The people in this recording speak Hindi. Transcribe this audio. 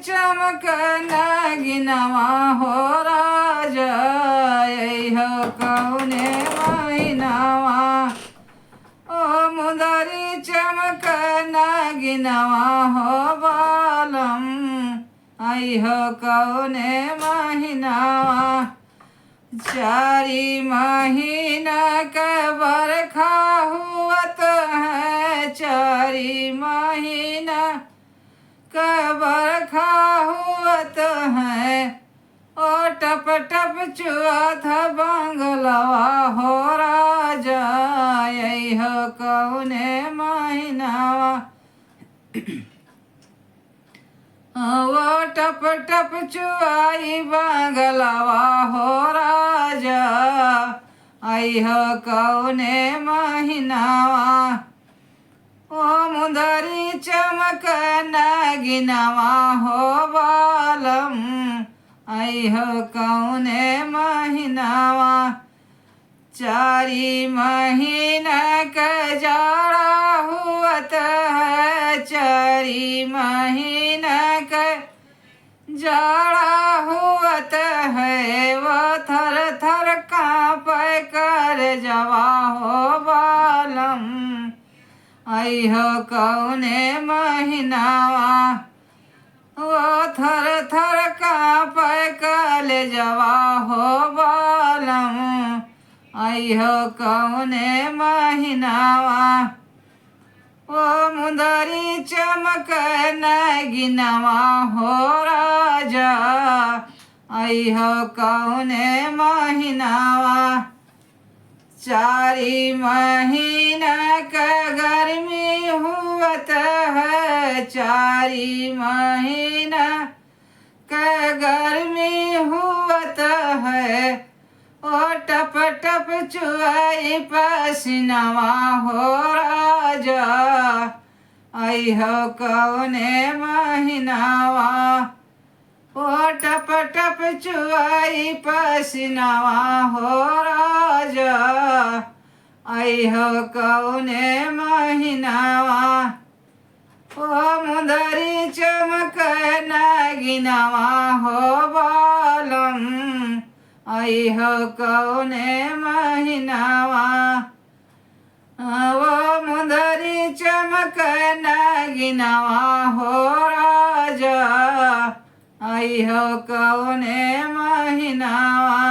चमक नगिनवा हो राजा हो कौने महीनावा ओ मुदरी चमक नगिनवा हो बालम हो कौने महीनावा चारी महीना का बरखा हुअत है चारी महीना का बरखा हुअत है ओ टप टप चुआ था बंगलवा हो राजा हो कौने महीनावा वो टप टप चुआई बंगलवा हो राजा हो कौने महीनावा ओ मुदरी चमक नगिनवा हो बालम हो कौने महीनावा चारी महीना का जाड़ा हुअत है चारी महीना का जाड़ा हुअत है वो थर थर काँप कर जवा हो बालम हो कौने महीनावा वो थर थर काँप कर जवा हो बालम हो कौने महीनावा ओ मुदरी चमक नगिनवा हो राजा हो कौने महीनावा चारी महीना का गर्मी हुअत है चारी महीना का गर्मी हुअत है ओ टप टप चुआई पसीनवा हो राजा हो कौने महीनावा ओ टप टप चुआई पसीनवा हो राजा हो कौने महीनावा ओ मुदरी चमक नगिनवा हो बालम हो कौने महीनावा वो मुदरी चमक नगिनवा हो राजा हो कौने महीनावा।